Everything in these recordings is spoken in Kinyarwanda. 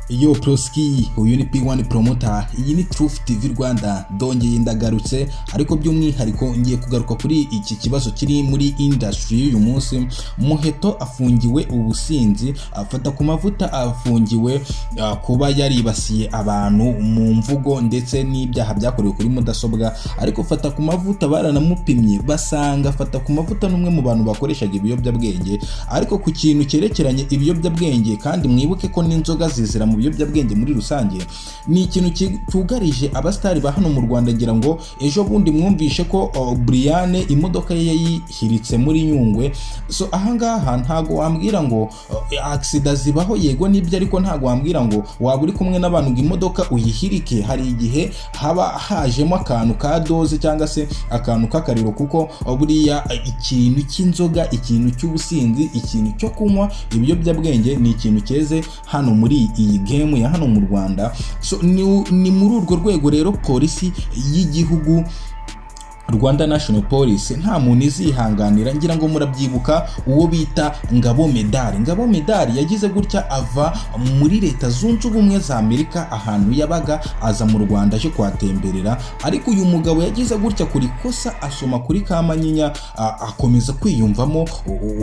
Yo Proski, uyu ni P1 promoter, iyi ni Truth TV Rwanda, ndongeye ndagarutse ariko by'umwihariko ngiye kugaruka kuri iki kibazo kiri muri industry uyu munsi. Muheto afungiwe ubusinzi, Fatakumavuta afungiwe kuba yaribasiye abantu mu mvugo ndetse n'ibyaha byakorewe kuri mudasobwa, ariko Fatakumavuta baranamupimye basanga Fatakumavuta n'umwe mu bantu bakoreshaga ibiyobyabwenge, ariko ku kintu cyerekeranye ibiyobyabwenge kandi mwibuke ko n'inzoga zizira mu biyobyabwenge muri rusange, ni ikintu cyugarije abastari ba hano mu Rwanda. Ngira ngo ejo bundi mwumvishe ko Brian imodoka ye yayihiritse muri Nyungwe. So ahangaha ntago wambwira ngo accident zibaho, yego nibyo, ariko ntago wambwira ngo waba uri kumwe n'abantu ngo imodoka uyihirike. Hari igihe haba hajemo akantu ka doze cyangwa se akantu k'akariro, kuko buriya ikintu cy'inzoga, ikintu cy'ubusinzi, ikintu cyo kunywa ibiyobyabwenge ni ikintu cyeze hano muri iyi game ya hano mu Rwanda. So ni muri urwo rwego rero polisi y'igihugu, Rwanda National Police, nta muntu izihanganira. Ngira ngo murabyibuka uwo bita Ngabo Meddy yagize gutya ava muri Leta Zunze Ubumwe za Amerika, ahantu yabaga aza mu Rwanda aje kwatemberera, ariko uyu mugabo yagize gutya kuri kosa asoma kuri Kamanyinya, akomeza kwiyumvamo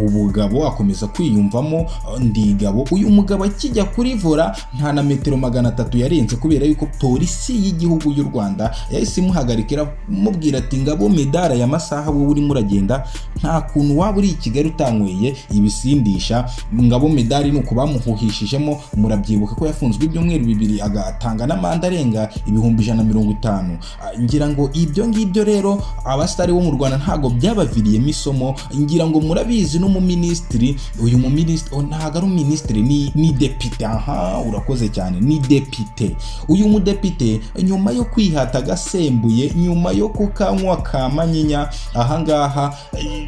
ubugabo, akomeza kwiyumvamo ndigabo. Uyu mugabo akijya kuri vora nta na metero 300 yarenze, kubera yuko polisi y'igihugu y'u Rwanda yahise imuhagarikira mubwira ati Ngabo Meddy ya masaha wowe urimo uragenda, nta kuntu waba uri i Kigali utanyweye ibisindisha. Ngabo Meddy nuko bamuhuhishijemo, murabyibuka ko yafunzwe ibyumweru 2 agatanga n'amande arenga 150,000. Ngira ngo ibyo ngibyo rero abastari bo mu Rwanda ntago byabaviriyemo isomo. Ngira ngo murabizi no mu ministry, uyu mu ministry ntago ari ministry, ni deputy. Aha, urakoze cyane, ni deputy. Uyu mu deputy nyuma yo kwihata gasembuye, nyuma yo kukanywa Kamanyinya, ahangaha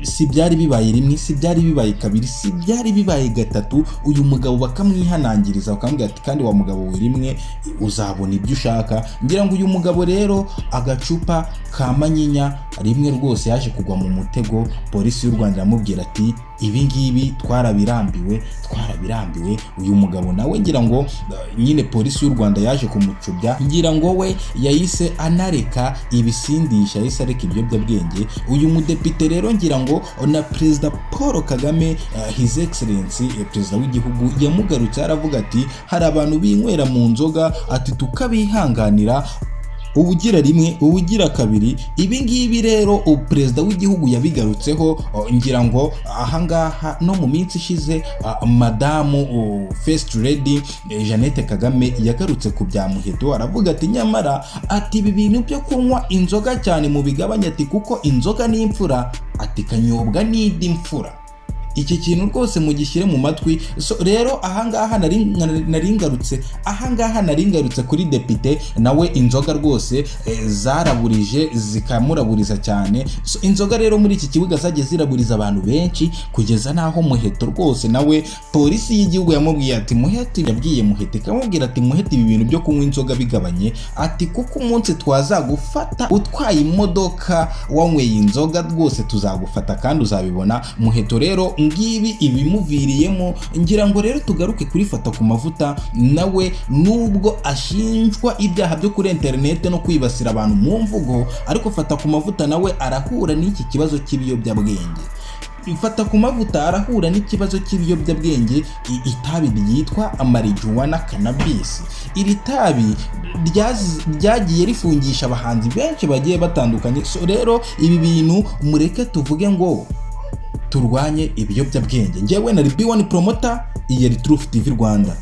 si byari bibaye rimwe, si byari bibaye kabiri, si byari bibaye gatatu, uyu mugabo bakamwihanangiriza bakamubwira ati kandi wa mugabo we rimwe uzabona ibyo ushaka. Ngira ngo uyu mugabo rero agacupa Kamanyinya rimwe rwose yaje kugwa mu mutego. Polisi y'u Rwanda iramubwira ati ibi ngibi twarabirambiwe. Uyu mugabo nawe ngira ngo nyine polisi y'u Rwanda yaje kumucubya, ngira ngo we yahise anareka ibisindisha, yahise areka ibiyobyabwenge. Uyu mudepite rero ngira ngo na Perezida Paul Kagame, His Excellency Perezida w'igihugu, yamugarutse aravuga ati hari abantu binywera mu nzoga, ati tukabihanganira ubugira rimwe ubugira kabiri. Ibi ngibi rero Perezida w'igihugu yabigarutseho. Ngira ngo ahangaha no mu minsi ishize Madamu First Lady Jeannette Kagame yagarutse ku bya Muheto, aravuga ati nyamara ati ibi bintu byo kunywa inzoga cyane mu bigabanya, ati kuko inzoga ni imfura, ati kanyobwa n'indi mfura. Iki kintu rwose mugishyire mu matwi. So rero ahangaha naringarutse kuri depute, nawe inzoga rwose zaraburije zikamuraburiza cyane. So inzoga rero muri iki kibuga zagiye ziraburiza abantu benshi, kugeza naho Muheto rwose nawe polisi y'igihugu yamubwiye ati Muheto, yabwiye Muheto ikamubwira ati Muheto ibi bintu byo kunywa inzoga bigabanye, ati kuko umunsi twazagufata utwaye imodoka wanyweye inzoga rwose tuzagufata kandi uzabibona. Muheto rero ngibi ibimuviriyemo. Ngira ngo rero tugaruke kuri Fatakumavuta, nawe nubwo ashinjwa ibyaha byo kuri internet no kwibasira abantu mu mvugo, ariko Fatakumavuta nawe arahura n'iki kibazo cy'ibiyobyabwenge. Fatakumavuta arahura n'ikibazo cy'ibiyobyabwenge, itabi ryitwa marijuana cannabis. Iri tabi ryagiye rifungisha abahanzi benshi bagiye batandukanye. So rero ibi bintu mureke tuvuge ngo turwanye ibiyobyabwenge. Njyewe na P1 promoter, iyi Truth TV Rwanda.